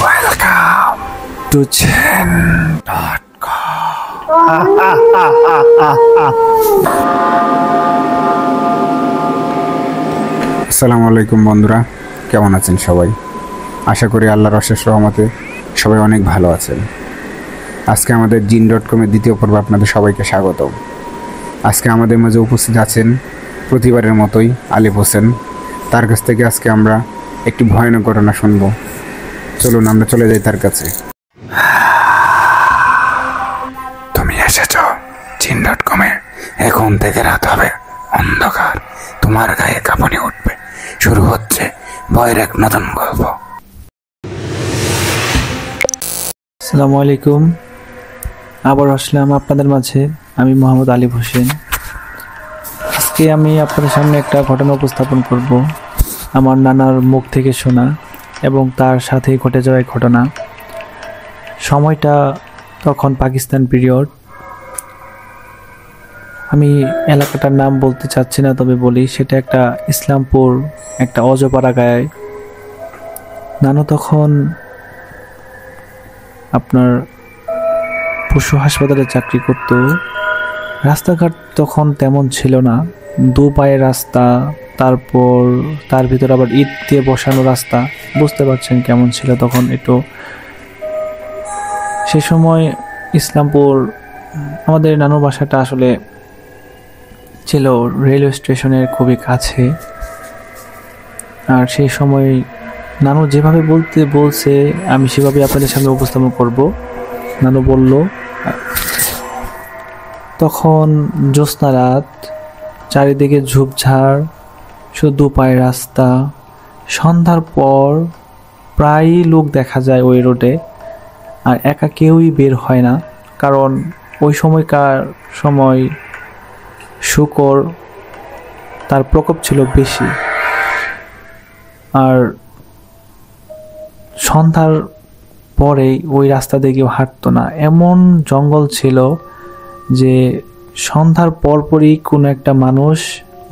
Welcome to Chen.com. আসসালামু আলাইকুম বন্ধুরা, কেমন আছেন সবাই? আশা করি আল্লাহর অশেষ রহমতে সবাই অনেক ভালো আছেন। আজকে আমাদের জিন.কমের দ্বিতীয় পর্বে আপনাদের সবাইকে স্বাগত। আজকে আমাদের মাঝে উপস্থিত আছেন প্রতিবারের মতোই আলিফ হোসেন। তার কাছ থেকে আজকে আমরা একটি ভয়ানক ঘটনা শুনব। চলুন আমরা চলে যাই তার কাছে। তুমি এসেছ জিন.কমে। এখন থেকে রাত হবে, অন্ধকার, তোমার গায়ে কাঁপুনি উঠবে। শুরু হচ্ছে ভয়ের এক নতুন গল্প। আসসালামু আলাইকুম, আবার আসলাম আপনাদের মাঝে। আমি মোহাম্মদ আলিফ হোসেন। আজকে আমি আপনাদের সামনে একটা ঘটনা উপস্থাপন করব, আমার নানার মুখ থেকে শোনা এবং তার সাথে ঘটে যাওয়া ঘটনা। সময়টা তখন পাকিস্তান পিরিয়ড। আমি এলাকাটার নাম বলতে চাচ্ছি না, তবে বলি সেটা একটা ইসলামপুর, একটা অজপাড়া গায়ে। নানু তখন আপনার পশু হাসপাতালে চাকরি করত। রাস্তাঘাট তখন তেমন ছিল না, দু পায়ের রাস্তা, তারপর তার ভিতর আবার ইট দিয়ে বসানো রাস্তা। বুঝতে পারছেন কেমন ছিল তখন একটু। সে সময় ইসলামপুর, আমাদের নানুর বাসাটা আসলে ছিল রেলওয়ে স্টেশনের খুবই কাছে। আর সেই সময় নানু যেভাবে বলছে আমি সেভাবে আপনাদের সামনে উপস্থাপন করব। নানু বলল, তখন জ্যোৎস্না রাত, চারিদিকে ঝোপঝাড়, শুধু পায়ের রাস্তা। সন্ধ্যার পর প্রায়ই লোক দেখা যায় ওই রোডে, আর একা কেউই বের হয় না, কারণ ওই সময়কার সময় শুকর তার প্রকোপ ছিল বেশি। আর সন্ধ্যার পরেই ওই রাস্তা দিয়ে কেউ হাঁটতো না। এমন জঙ্গল ছিল যে সন্ধ্যার পরপরই কোনো একটা মানুষ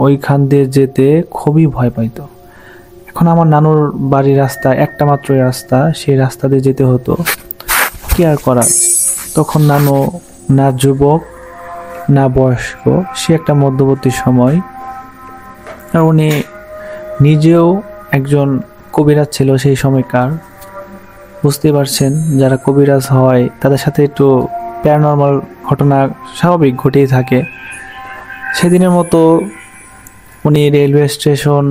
ওইখান দিয়ে যেতে খুবই ভয় পাইত। এখন আমার নানুর বাড়ির রাস্তা একটা মাত্র রাস্তা, সেই রাস্তা দিয়ে যেতে হতো। কি আর করার, তখন নানু না যুবক না বয়স্ক, সে একটা মধ্যবর্তী সময়। আর উনি নিজেও একজন কবিরাজ ছিল সেই সময়কার। বুঝতে পারছেন, যারা কবিরাজ হয় তাদের সাথে একটু প্যারানর্মাল ঘটনা স্বাভাবিক ঘটেই থাকে। সেদিনের মতো উনি রেলওয়ে স্টেশন,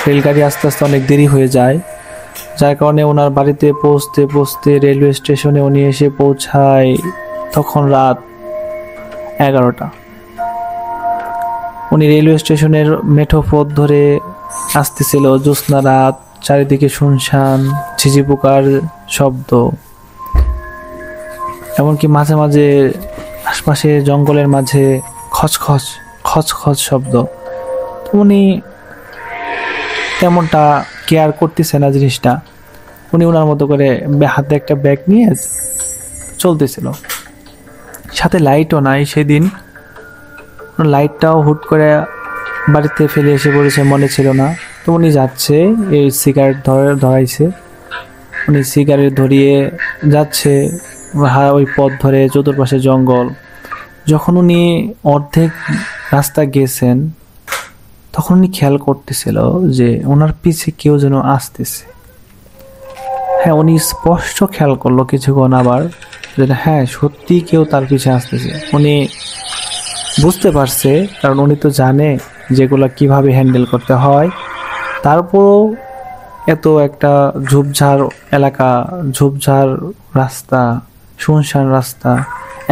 রেলগাড়ি আস্তে আস্তে অনেক দেরি হয়ে যায়, যার কারণে ওনার বাড়িতে পৌঁছতে রেলওয়ে স্টেশনে উনি এসে পৌঁছায় তখন রাত 11টা। উনি রেলওয়ে স্টেশনের মেঠো পথ ধরে আসতেছিল। জ্যোৎস্না রাত, চারিদিকে শুনশান, ঝিঝি পোকার শব্দ, এমনকি মাঝে মাঝে আশপাশে জঙ্গলের মাঝে খচখচ শব্দ। তো উনি তেমনটা কেয়ার করতেছে না জিনিসটা। উনি ওনার মতো করে হাতে একটা ব্যাগ নিয়ে চলতেছিল। সাথে লাইটও নাই সেদিন। লাইটটাও হুট করে বাড়িতে ফেলে এসে পড়েছে, মনে ছিল না। তো উনি যাচ্ছে, এই সিগারেট ধরাইছে। উনি সিগারেট ধরিয়ে যাচ্ছে ওই পথ ধরে, চতুর্পাশে জঙ্গল। যখন উনি অর্ধেক রাস্তা গেছেন, তখন উনি খেয়াল করতেছিল যে ওনার পিছে কেউ যেন আসতেছে। হ্যাঁ, উনি স্পষ্ট খেয়াল করলো কিছুক্ষণ আবার যে হ্যাঁ সত্যি কেউ তার পিছে আসতেছে। উনি বুঝতে পারছে, কারণ উনি তো জানে যেগুলো কিভাবে হ্যান্ডেল করতে হয়। তারপরও এত একটা ঝোপঝাড় এলাকা, ঝোপঝাড় রাস্তা, শুনশান রাস্তা,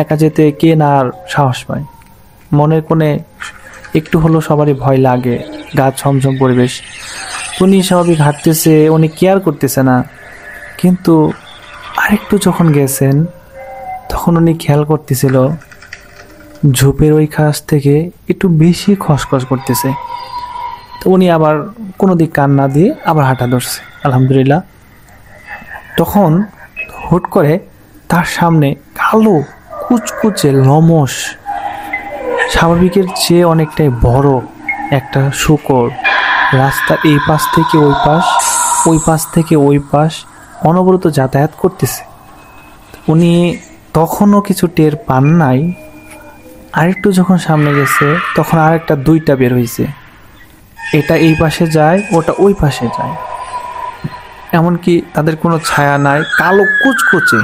একা যেতে কে না আর সাহস পায়? মনের কোণে একটু হলেও সবারই ভয় লাগে, গা ছমছম পরিবেশ। উনি স্বাভাবিক হাঁটতেছে, উনি কেয়ার করতেছে না। কিন্তু আরেকটু যখন গেছেন, তখন উনি খেয়াল করতেছিল ঝোপের ওই কাছ থেকে একটু বেশি খসখস করতেছে। তো উনি আবার কোনো দিক কান না দিয়ে আবার হাঁটা ধরছে, আলহামদুলিল্লাহ। তখন হুট করে তার সামনে কালো কুচকুচে লমস, স্বাভাবিকের চেয়ে অনেকটাই বড় একটা শূকর রাস্তার এই পাশ থেকে ওই পাশ ওই পাশ থেকে ওই পাশ অনবরত যাতায়াত করতেছে। উনি তখনও কিছু টের পান নাই। আরেকটু যখন সামনে গেছে তখন আরেকটা দুইটা বের হয়েছে, এটা এই পাশে যায়, ওটা ওই পাশে যায়। এমনকি তাদের কোনো ছায়া নাই, কালো কুচকুচে।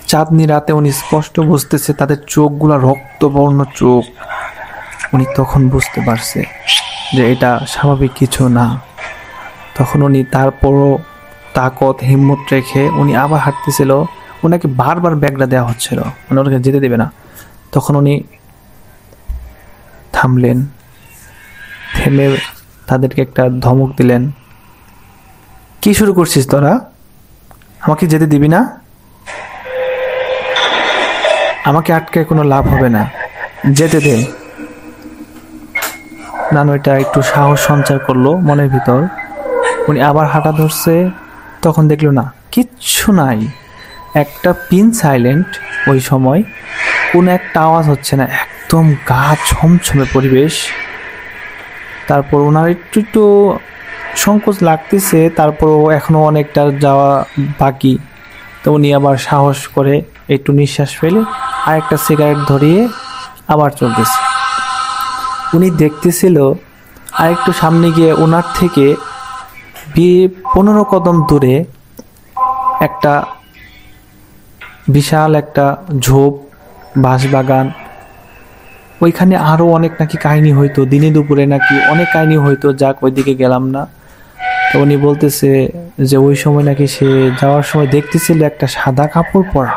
চাঁদনি রাতে উনি স্পষ্ট বুঝতেছে তাদের চোখগুলা রক্তবর্ণ চোখ। উনি তখন বুঝতে পারছে যে এটা স্বাভাবিক কিছু না। তখন উনি তারপরও তাকত হিম্মত রেখে উনি আবার হাঁটতেছিল। ওনাকে বারবার ব্যাগটা দেওয়া হচ্ছিল, মানে ওনাকে যেতে দেবে না। তখন উনি থামলেন, থেমে তাদেরকে একটা ধমক দিলেন, কি শুরু করছিস তোরা? আমাকে যেতে দিবি না? আমাকে আটকে কোনো লাভ হবে না, যেতে দে। নানু এটা একটু সাহস সঞ্চার করলো মনের ভিতর। উনি আবার হাঁটা ধরছে, তখন দেখলো না কিচ্ছু নাই, একটা পিন সাইলেন্ট। ওই সময় কোনো একটা আওয়াজ হচ্ছে না, একদম গা ছমছমে পরিবেশ। তারপর ওনার একটু একটু সংকোচ লাগতেছে, তারপরও এখনও অনেকটা যাওয়া বাকি। তো উনি আবার সাহস করে একটু নিঃশ্বাস ফেলে আর একটা সিগারেট ধরিয়ে আবার চলতেছে। উনি দেখতেছিল আরেকটু সামনে গিয়ে ওনার থেকে 15 কদম দূরে একটা বিশাল একটা ঝোপ, বাঁশবাগান। ওইখানে আরও অনেক নাকি কাহিনী হইতো, দিনে দুপুরে নাকি অনেক কাহিনী হইতো, যাক ওইদিকে গেলাম না। তো উনি বলতেছে যে ওই সময় নাকি সে যাওয়ার সময় দেখতেছিল একটা সাদা কাপড় পরা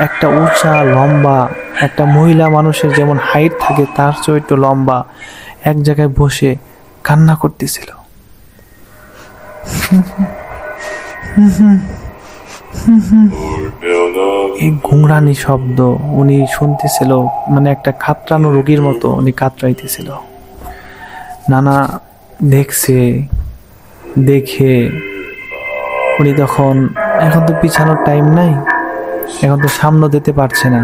একটা উঁচা লম্বা একটা মহিলা, মানুষের যেমন হাইট থাকে তার চেয়ে একটু লম্বা, এক জায়গায় বসে কান্না করতেছিল। এই ঘুংরানি শব্দ উনি শুনতেছিল, মানে একটা কাতরানো রোগীর মতো উনি কাতরাইতেছিল। নানা দেখছে, দেখে উনি তখন, এখন তো পিছানোর টাইম নাই, এখন তো সামনে দিতে পারছে না।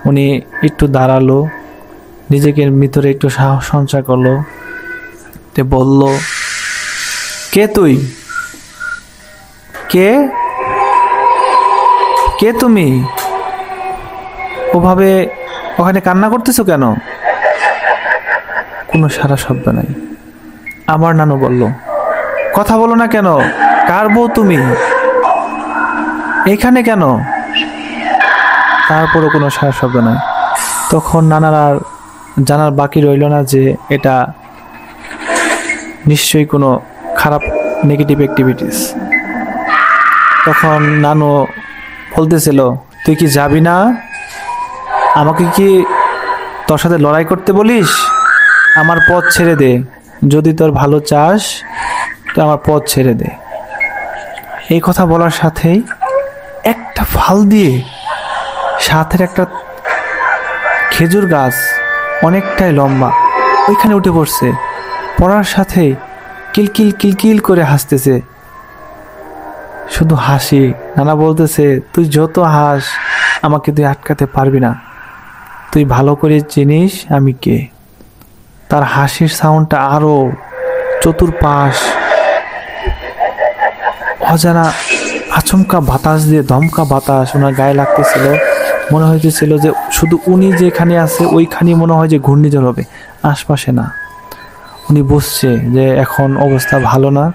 উনি একটু দাঁড়ালো, নিজেকে ভিতরে একটু সাহস সঞ্চার করলো, তে বলল, কে তুই? কে কে তুমি? ওভাবে ওখানে কান্না করতেছো কেন? কোনো সারা শব্দ নাই। আমার নানু বলল, কথা বলো না কেন? কার বউ তুমি? এখানে কেন? তারপরও কোনো সারা শব্দ নাই। তখন নানার আর জানার বাকি রইল না যে এটা নিশ্চয়ই কোনো খারাপ নেগেটিভ অ্যাক্টিভিটিস। তখন নানু বলতেছিল, তুই কি যাবি না? আমাকে কি তোর সাথে লড়াই করতে বলিস? আমার পথ ছেড়ে দে, যদি তোর ভালো চাস তো আমার পথ ছেড়ে দে। এই কথা বলার সাথেই একটা ফাল দিয়ে সাথের একটা খেজুর গাছ অনেকটাই লম্বা ওইখানে উঠে পড়ছে। পড়ার সাথে কিলকিল কিলকিল করে হাসতেছে, শুধু হাসি। নানা বলতেছে, তুই যত হাস আমাকে তুই আটকাতে পারবি না, তুই ভালো করে চিনিস আমি কে। তার হাসির সাউন্ডটা আরো চতুর্পাশ অজানা আচমকা বাতাস দিয়ে, দমকা বাতাস ওনার গায়ে লাগতেছিল। মনে হইতেছিল যে শুধু উনি যেখানে আছে ওইখানেই মনে হয় যে ঘূর্ণিঝড় হবে, আশপাশে না। উনি বুঝছে যে এখন অবস্থা ভালো না।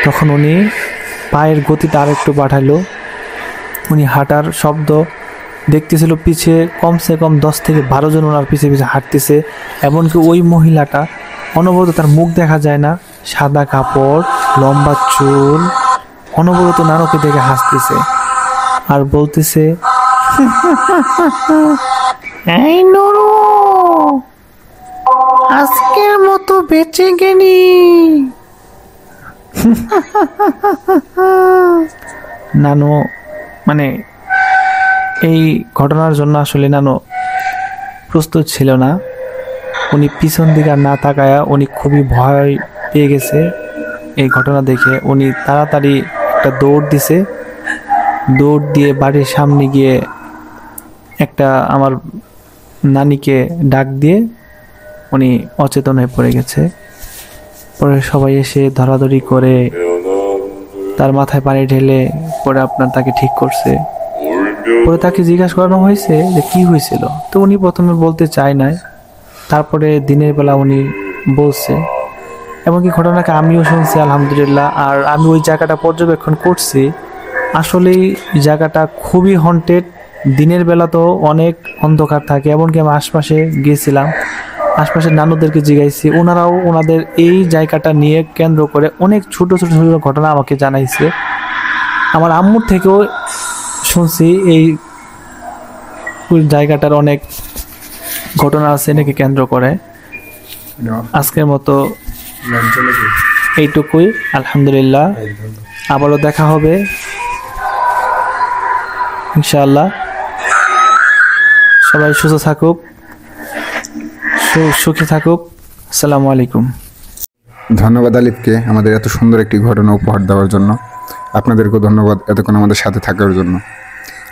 তখন উনি পায়ের গতিটা আরেকটু বাড়াইলো। উনি হাঁটার শব্দ দেখতেছিল, পিছে কমসে কম 10 থেকে 12 জন ওনার পিছে পিছে হাঁটতেছে। এমনকি ওই মহিলাটা অনবরত, তার মুখ দেখা যায় না, সাদা কাপড়, লম্বা চুল, অনবরত নানুকে দেখে হাসতেছে আর বলতেছে, এই নুরু, আজকের মতো বেঁচে গেলি। নানু মানে এই ঘটনার জন্য আসলে নানু প্রস্তুত ছিল না। উনি পিছন দিকে আর না তাকায়া উনি খুবই ভয় পেয়ে গেছে এই ঘটনা দেখে। উনি তাড়াতাড়ি একটা দৌড় দিছে, দৌড় দিয়ে বাড়ির সামনে গিয়ে একটা আমার নানিকে ডাক দিয়ে উনি অচেতন হয়ে পড়ে গেছে। পরে সবাই এসে ধরাধরি করে তার মাথায় পানি ঢেলে পরে আপনার তাকে ঠিক করছে। পরে তাকে জিজ্ঞাসা করানো হয়েছে যে কি হয়েছিল, তো উনি প্রথমে বলতে চায় নাই, তারপরে দিনের বেলা উনি বলছে। এমনকি ঘটনাকে আমিও শুনছি আলহামদুলিল্লাহ। আর আমি ওই জায়গাটা পর্যবেক্ষণ করছি, আসলেই জায়গাটা খুবই হন্টেড। দিনের বেলা তো অনেক অন্ধকার থাকে, এমনকি আমি আশপাশে গিয়েছিলাম, আশপাশের নানুদেরকে জিজ্ঞাসি, ওনারাও ওনাদের এই জায়গাটা নিয়ে কেন্দ্র করে অনেক ছোট ছোট ছোট ঘটনা আমাকে জানাইছে। আমার আম্মুর থেকেও শুনছি এই জায়গাটার অনেক ঘটনা আছে নাকি কেন্দ্র করে। আজকের মতো এইটুকুই, আলহামদুলিল্লাহ। আবারও দেখা হবে ইনশাআল্লাহ। সবাই সুস্থ থাকুক, সুখী থাকুক। আসসালামু আলাইকুম। ধন্যবাদ আলিফকে আমাদের এত সুন্দর একটি ঘটনা উপহার দেওয়ার জন্য। আপনাদেরকেও ধন্যবাদ এতক্ষণ আমাদের সাথে থাকার জন্য।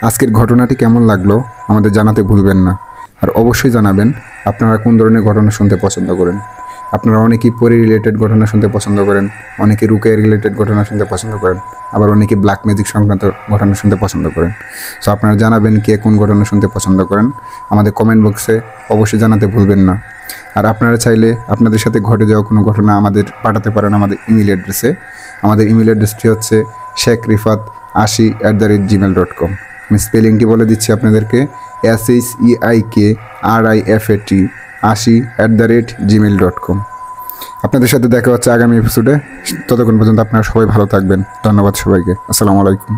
আজকের ঘটনাটি কেমন লাগলো আমাদের জানাতে ভুলবেন না। আর অবশ্যই জানাবেন আপনারা কোন ধরনের ঘটনা শুনতে পছন্দ করেন। আপনারা অনেকেই পরি রিলেটেড ঘটনা শুনতে পছন্দ করেন, অনেকে রুকিয়া রিলেটেড ঘটনা শুনতে পছন্দ করেন, আবার অনেকে ব্ল্যাক ম্যাজিক সংক্রান্ত ঘটনা শুনতে পছন্দ করেন। সো আপনারা জানাবেন কে কোন ঘটনা শুনতে পছন্দ করেন, আমাদের কমেন্ট বক্সে অবশ্যই জানাতে ভুলবেন না। আর আপনারা চাইলে আপনাদের সাথে ঘটে যাওয়া কোনো ঘটনা আমাদের পাঠাতে পারেন আমাদের ইমেল অ্যাড্রেসে। আমাদের ইমেল অ্যাড্রেসটি হচ্ছে sheikhrifat80@gmail.com। আমি স্পেলিংটি বলে দিচ্ছি আপনাদেরকে, SHEIKRIFAT 80@gmail.com। আপনাদের সাথে দেখা হচ্ছে আগামী এপিসোডে। ততক্ষণ পর্যন্ত আপনারা সবাই ভালো থাকবেন। ধন্যবাদ সবাইকে। আসসালামু আলাইকুম।